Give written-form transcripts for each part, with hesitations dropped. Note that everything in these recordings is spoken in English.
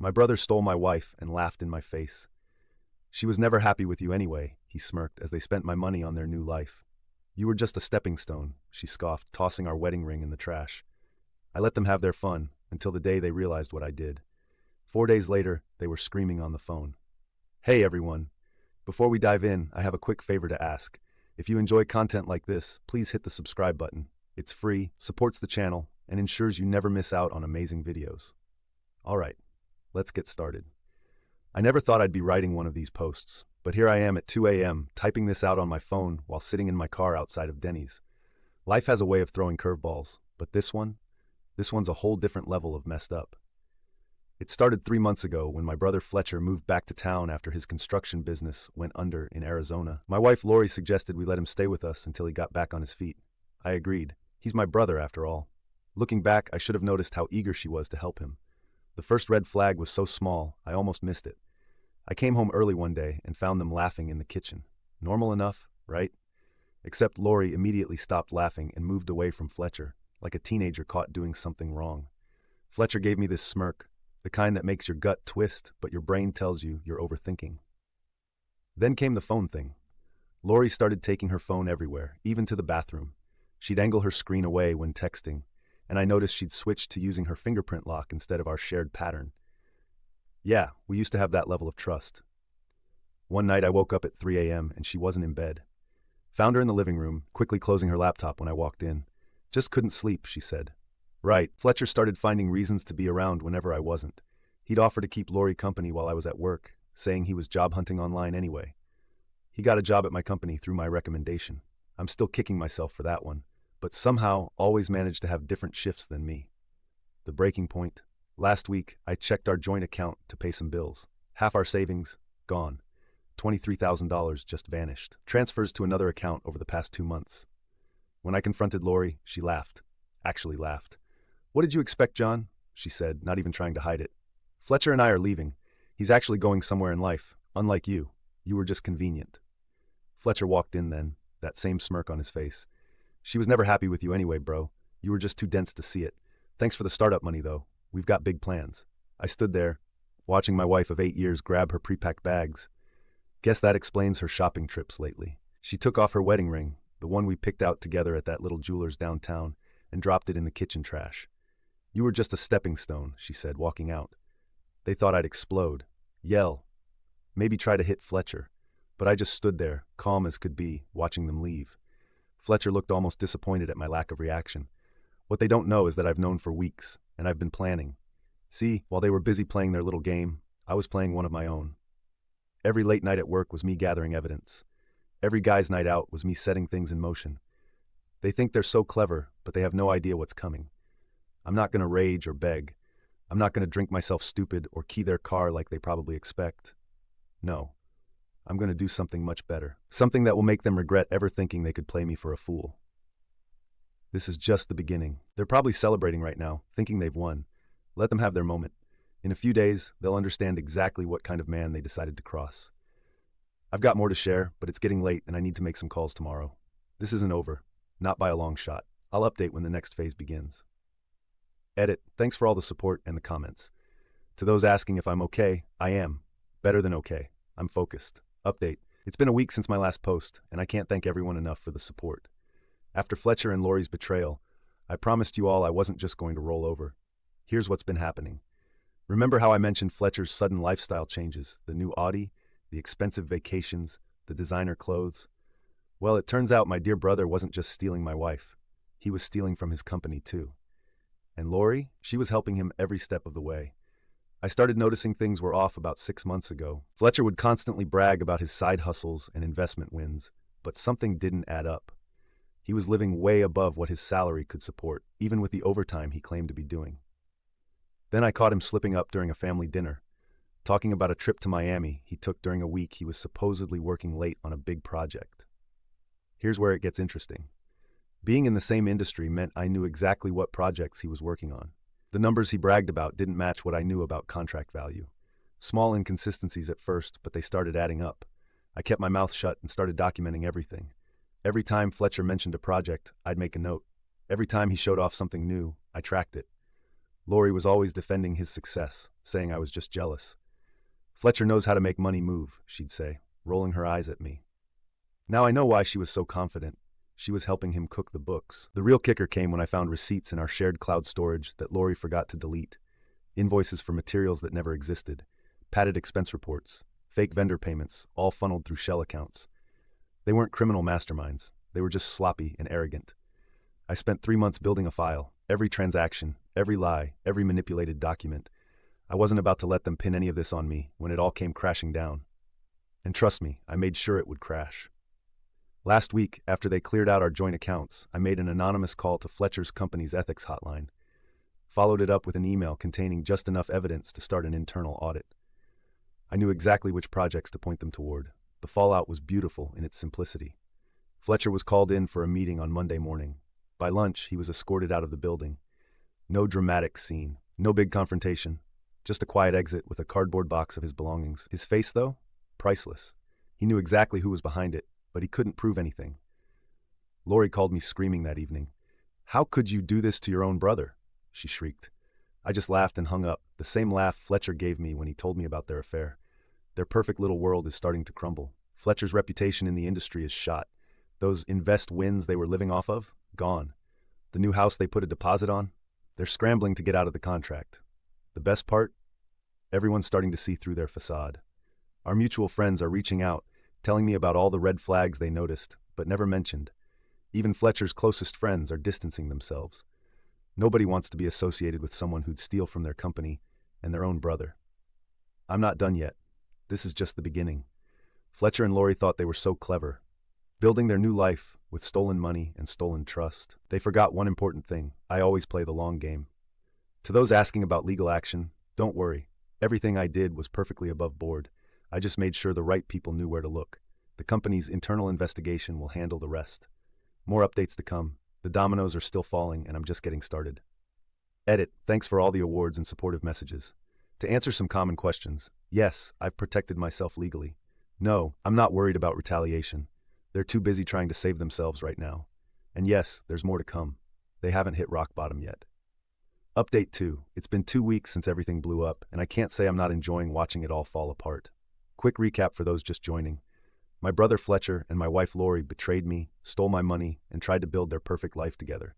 My brother stole my wife and laughed in my face. She was never happy with you anyway, he smirked as they spent my money on their new life. You were just a stepping stone, she scoffed, tossing our wedding ring in the trash. I let them have their fun until the day they realized what I did. 4 days later, they were screaming on the phone. Hey everyone. Before we dive in, I have a quick favor to ask. If you enjoy content like this, please hit the subscribe button. It's free, supports the channel, and ensures you never miss out on amazing videos. Alright, let's get started. I never thought I'd be writing one of these posts, but here I am at 2 a.m. typing this out on my phone while sitting in my car outside of Denny's. Life has a way of throwing curveballs, but this one's a whole different level of messed up. It started 3 months ago when my brother Fletcher moved back to town after his construction business went under in Arizona. My wife Lori suggested we let him stay with us until he got back on his feet. I agreed. He's my brother after all. Looking back, I should have noticed how eager she was to help him. The first red flag was so small, I almost missed it. I came home early one day and found them laughing in the kitchen. Normal enough, right? Except Lori immediately stopped laughing and moved away from Fletcher, like a teenager caught doing something wrong. Fletcher gave me this smirk, the kind that makes your gut twist, but your brain tells you you're overthinking. Then came the phone thing. Lori started taking her phone everywhere, even to the bathroom. She'd angle her screen away when texting, and I noticed she'd switched to using her fingerprint lock instead of our shared pattern. Yeah, we used to have that level of trust. One night I woke up at 3 a.m. and she wasn't in bed. Found her in the living room, quickly closing her laptop when I walked in. Just couldn't sleep, she said. Right, Fletcher started finding reasons to be around whenever I wasn't. He'd offer to keep Lori company while I was at work, saying he was job hunting online anyway. He got a job at my company through my recommendation. I'm still kicking myself for that one, but somehow always managed to have different shifts than me. The breaking point. Last week, I checked our joint account to pay some bills. Half our savings, gone. $23,000 just vanished. Transfers to another account over the past 2 months. When I confronted Lori, she laughed. Actually laughed. What did you expect, John? She said, not even trying to hide it. Fletcher and I are leaving. He's actually going somewhere in life. Unlike you. You were just convenient. Fletcher walked in then, that same smirk on his face. She was never happy with you anyway, bro. You were just too dense to see it. Thanks for the startup money, though. We've got big plans. I stood there, watching my wife of 8 years grab her pre-packed bags. Guess that explains her shopping trips lately. She took off her wedding ring, the one we picked out together at that little jeweler's downtown, and dropped it in the kitchen trash. You were just a stepping stone, she said, walking out. They thought I'd explode, yell, maybe try to hit Fletcher, but I just stood there, calm as could be, watching them leave. Fletcher looked almost disappointed at my lack of reaction. What they don't know is that I've known for weeks, and I've been planning. See, while they were busy playing their little game, I was playing one of my own. Every late night at work was me gathering evidence. Every guy's night out was me setting things in motion. They think they're so clever, but they have no idea what's coming. I'm not going to rage or beg. I'm not going to drink myself stupid or key their car like they probably expect. No. I'm going to do something much better. Something that will make them regret ever thinking they could play me for a fool. This is just the beginning. They're probably celebrating right now, thinking they've won. Let them have their moment. In a few days, they'll understand exactly what kind of man they decided to cross. I've got more to share, but it's getting late and I need to make some calls tomorrow. This isn't over. Not by a long shot. I'll update when the next phase begins. Edit. Thanks for all the support and the comments. To those asking if I'm okay, I am. Better than okay. I'm focused. Update. It's been a week since my last post, and I can't thank everyone enough for the support. After Fletcher and Lori's betrayal, I promised you all I wasn't just going to roll over. Here's what's been happening. Remember how I mentioned Fletcher's sudden lifestyle changes, the new Audi, the expensive vacations, the designer clothes? Well, it turns out my dear brother wasn't just stealing my wife. He was stealing from his company too. And Lori, she was helping him every step of the way. I started noticing things were off about 6 months ago. Fletcher would constantly brag about his side hustles and investment wins, but something didn't add up. He was living way above what his salary could support, even with the overtime he claimed to be doing. Then I caught him slipping up during a family dinner, talking about a trip to Miami he took during a week he was supposedly working late on a big project. Here's where it gets interesting. Being in the same industry meant I knew exactly what projects he was working on. The numbers he bragged about didn't match what I knew about contract value. Small inconsistencies at first, but they started adding up. I kept my mouth shut and started documenting everything. Every time Fletcher mentioned a project, I'd make a note. Every time he showed off something new, I tracked it. Lori was always defending his success, saying I was just jealous. Fletcher knows how to make money move, she'd say, rolling her eyes at me. Now I know why she was so confident. She was helping him cook the books. The real kicker came when I found receipts in our shared cloud storage that Lori forgot to delete. Invoices for materials that never existed, padded expense reports, fake vendor payments, all funneled through shell accounts. They weren't criminal masterminds. They were just sloppy and arrogant. I spent 3 months building a file, every transaction, every lie, every manipulated document. I wasn't about to let them pin any of this on me when it all came crashing down. And trust me, I made sure it would crash. Last week, after they cleared out our joint accounts, I made an anonymous call to Fletcher's company's ethics hotline, followed it up with an email containing just enough evidence to start an internal audit. I knew exactly which projects to point them toward. The fallout was beautiful in its simplicity. Fletcher was called in for a meeting on Monday morning. By lunch, he was escorted out of the building. No dramatic scene, no big confrontation, just a quiet exit with a cardboard box of his belongings. His face, though, priceless. He knew exactly who was behind it, but he couldn't prove anything. Lori called me screaming that evening. "How could you do this to your own brother?" she shrieked. I just laughed and hung up, the same laugh Fletcher gave me when he told me about their affair. Their perfect little world is starting to crumble. Fletcher's reputation in the industry is shot. Those invest wins they were living off of, gone. The new house they put a deposit on, they're scrambling to get out of the contract. The best part? Everyone's starting to see through their facade. Our mutual friends are reaching out, telling me about all the red flags they noticed, but never mentioned. Even Fletcher's closest friends are distancing themselves. Nobody wants to be associated with someone who'd steal from their company and their own brother. I'm not done yet. This is just the beginning. Fletcher and Lori thought they were so clever, building their new life with stolen money and stolen trust. They forgot one important thing. I always play the long game. To those asking about legal action, don't worry. Everything I did was perfectly above board. I just made sure the right people knew where to look. The company's internal investigation will handle the rest. More updates to come. The dominoes are still falling, and I'm just getting started. Edit. Thanks for all the awards and supportive messages. To answer some common questions, yes, I've protected myself legally. No, I'm not worried about retaliation. They're too busy trying to save themselves right now. And yes, there's more to come. They haven't hit rock bottom yet. Update 2. It's been 2 weeks since everything blew up, and I can't say I'm not enjoying watching it all fall apart. Quick recap for those just joining. My brother Fletcher and my wife Lori betrayed me, stole my money, and tried to build their perfect life together.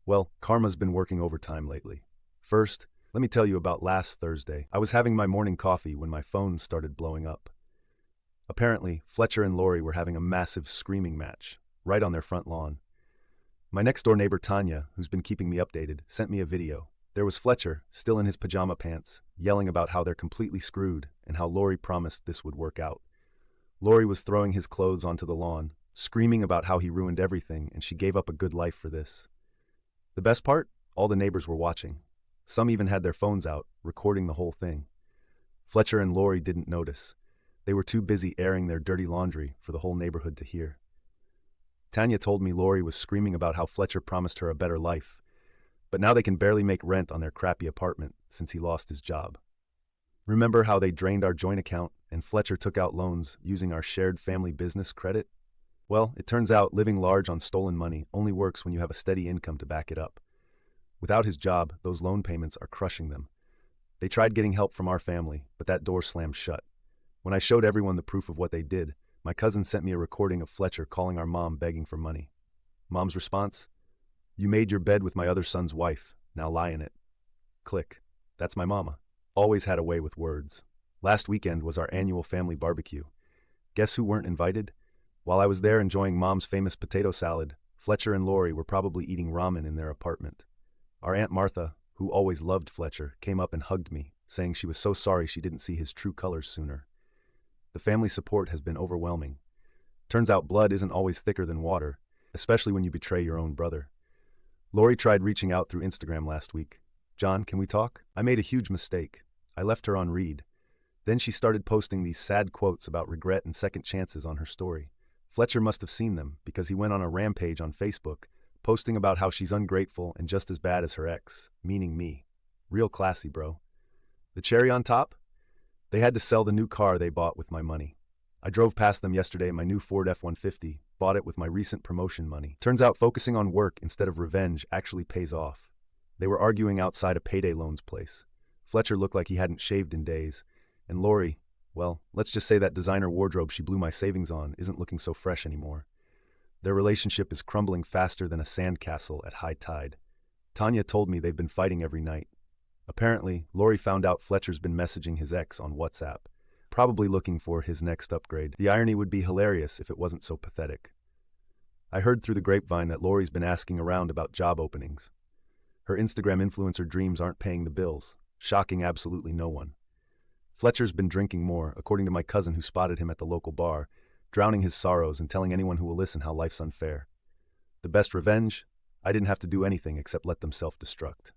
Well, karma's been working overtime lately. First, let me tell you about last Thursday. I was having my morning coffee when my phone started blowing up. Apparently, Fletcher and Lori were having a massive screaming match, right on their front lawn. My next-door neighbor Tanya, who's been keeping me updated, sent me a video. There was Fletcher, still in his pajama pants, yelling about how they're completely screwed and how Lori promised this would work out. Lori was throwing his clothes onto the lawn, screaming about how he ruined everything and she gave up a good life for this. The best part? All the neighbors were watching. Some even had their phones out, recording the whole thing. Fletcher and Lori didn't notice. They were too busy airing their dirty laundry for the whole neighborhood to hear. Tanya told me Lori was screaming about how Fletcher promised her a better life, but now they can barely make rent on their crappy apartment since he lost his job. Remember how they drained our joint account and Fletcher took out loans using our shared family business credit? Well, it turns out living large on stolen money only works when you have a steady income to back it up. Without his job, those loan payments are crushing them. They tried getting help from our family, but that door slammed shut. When I showed everyone the proof of what they did, my cousin sent me a recording of Fletcher calling our mom begging for money. Mom's response? "You made your bed with my other son's wife. Now lie in it." Click. That's my mama. Always had a way with words. Last weekend was our annual family barbecue. Guess who weren't invited? While I was there enjoying Mom's famous potato salad, Fletcher and Lori were probably eating ramen in their apartment. Our Aunt Martha, who always loved Fletcher, came up and hugged me, saying she was so sorry she didn't see his true colors sooner. The family support has been overwhelming. Turns out blood isn't always thicker than water, especially when you betray your own brother. Lori tried reaching out through Instagram last week. "John, can we talk? I made a huge mistake. I left her on read." Then she started posting these sad quotes about regret and second chances on her story. Fletcher must have seen them because he went on a rampage on Facebook, posting about how she's ungrateful and just as bad as her ex, meaning me. Real classy, bro. The cherry on top? They had to sell the new car they bought with my money. I drove past them yesterday in my new Ford F-150, bought it with my recent promotion money. Turns out focusing on work instead of revenge actually pays off. They were arguing outside a payday loans place. Fletcher looked like he hadn't shaved in days. And Lori, well, let's just say that designer wardrobe she blew my savings on isn't looking so fresh anymore. Their relationship is crumbling faster than a sandcastle at high tide. Tanya told me they've been fighting every night. Apparently, Lori found out Fletcher's been messaging his ex on WhatsApp, probably looking for his next upgrade. The irony would be hilarious if it wasn't so pathetic. I heard through the grapevine that Lori's been asking around about job openings. Her Instagram influencer dreams aren't paying the bills, shocking absolutely no one. Fletcher's been drinking more, according to my cousin who spotted him at the local bar, drowning his sorrows and telling anyone who will listen how life's unfair. The best revenge? I didn't have to do anything except let them self-destruct.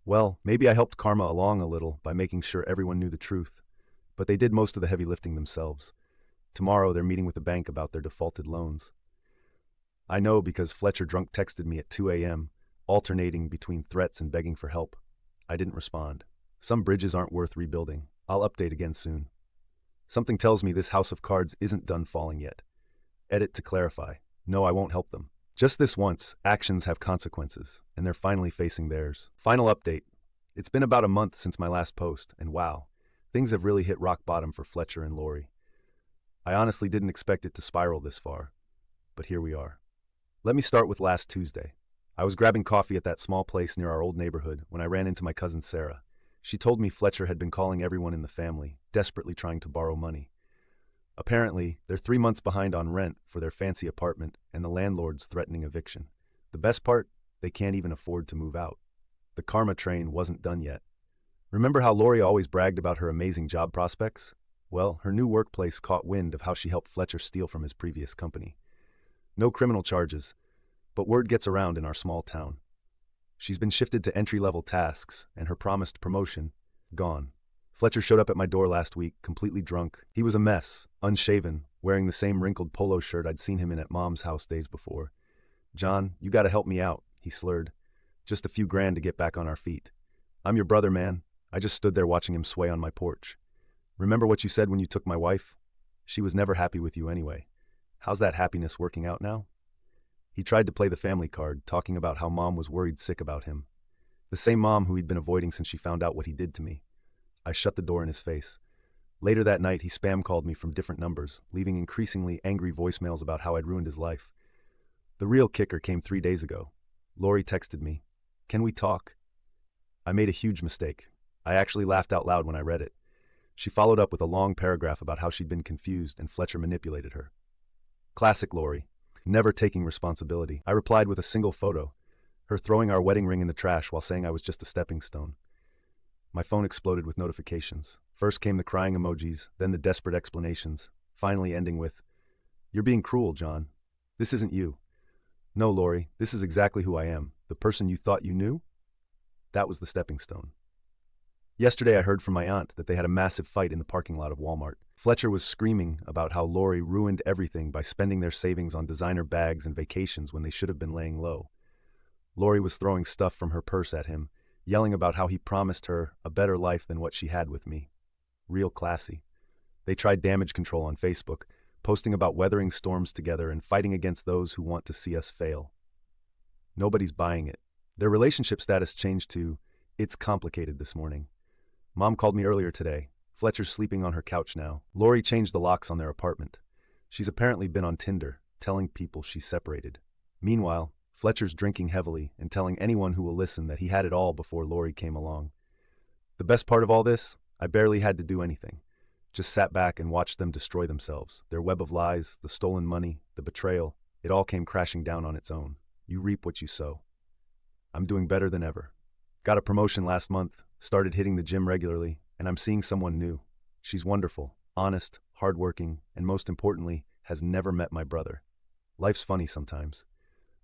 Well, maybe I helped karma along a little by making sure everyone knew the truth, but they did most of the heavy lifting themselves. Tomorrow they're meeting with the bank about their defaulted loans. I know because Fletcher drunk texted me at 2 a.m., alternating between threats and begging for help. I didn't respond. Some bridges aren't worth rebuilding. I'll update again soon. Something tells me this house of cards isn't done falling yet. Edit to clarify. No, I won't help them. Just this once, actions have consequences, and they're finally facing theirs. Final update. It's been about a month since my last post, and wow, things have really hit rock bottom for Fletcher and Lori. I honestly didn't expect it to spiral this far, but here we are. Let me start with last Tuesday. I was grabbing coffee at that small place near our old neighborhood when I ran into my cousin Sarah. She told me Fletcher had been calling everyone in the family, desperately trying to borrow money. Apparently, they're 3 months behind on rent for their fancy apartment and the landlord's threatening eviction. The best part? They can't even afford to move out. The karma train wasn't done yet. Remember how Lori always bragged about her amazing job prospects? Well, her new workplace caught wind of how she helped Fletcher steal from his previous company. No criminal charges, but word gets around in our small town. She's been shifted to entry-level tasks, and her promised promotion, gone. Fletcher showed up at my door last week, completely drunk. He was a mess, unshaven, wearing the same wrinkled polo shirt I'd seen him in at Mom's house days before. "John, you gotta help me out," he slurred. "Just a few grand to get back on our feet. I'm your brother, man." I just stood there watching him sway on my porch. "Remember what you said when you took my wife? She was never happy with you anyway. How's that happiness working out now?" He tried to play the family card, talking about how Mom was worried sick about him. The same Mom who he'd been avoiding since she found out what he did to me. I shut the door in his face. Later that night, he spam called me from different numbers, leaving increasingly angry voicemails about how I'd ruined his life. The real kicker came 3 days ago. Lori texted me, "Can we talk?" I made a huge mistake. I actually laughed out loud when I read it. She followed up with a long paragraph about how she'd been confused and Fletcher manipulated her. Classic Lori. Never taking responsibility. I replied with a single photo, her throwing our wedding ring in the trash while saying I was just a stepping stone. My phone exploded with notifications. First came the crying emojis, then the desperate explanations, finally ending with, "You're being cruel, John. This isn't you." "No, Lori, this is exactly who I am. The person you thought you knew?" That was the stepping stone. Yesterday I heard from my aunt that they had a massive fight in the parking lot of Walmart. Fletcher was screaming about how Lori ruined everything by spending their savings on designer bags and vacations when they should have been laying low. Lori was throwing stuff from her purse at him, yelling about how he promised her a better life than what she had with me. Real classy. They tried damage control on Facebook, posting about weathering storms together and fighting against those who want to see us fail. Nobody's buying it. Their relationship status changed to, "It's complicated" this morning. Mom called me earlier today. Fletcher's sleeping on her couch now. Lori changed the locks on their apartment. She's apparently been on Tinder, telling people she's separated. Meanwhile, Fletcher's drinking heavily and telling anyone who will listen that he had it all before Lori came along. The best part of all this? I barely had to do anything. Just sat back and watched them destroy themselves. Their web of lies, the stolen money, the betrayal, it all came crashing down on its own. You reap what you sow. I'm doing better than ever. Got a promotion last month, started hitting the gym regularly, and I'm seeing someone new. She's wonderful, honest, hardworking, and most importantly, has never met my brother. Life's funny sometimes.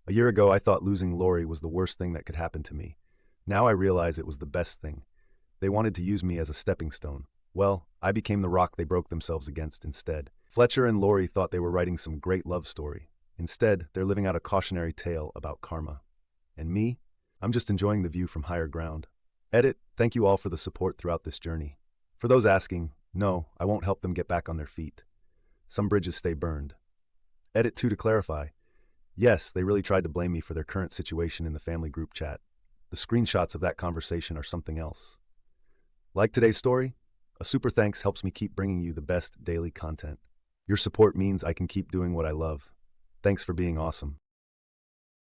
A year ago, I thought losing Lori was the worst thing that could happen to me. Now I realize it was the best thing. They wanted to use me as a stepping stone. Well, I became the rock they broke themselves against instead. Fletcher and Lori thought they were writing some great love story. Instead, they're living out a cautionary tale about karma. And me? I'm just enjoying the view from higher ground. Edit, thank you all for the support throughout this journey. For those asking, no, I won't help them get back on their feet. Some bridges stay burned. Edit 2 to clarify. Yes, they really tried to blame me for their current situation in the family group chat. The screenshots of that conversation are something else. Like today's story? A super thanks helps me keep bringing you the best daily content. Your support means I can keep doing what I love. Thanks for being awesome.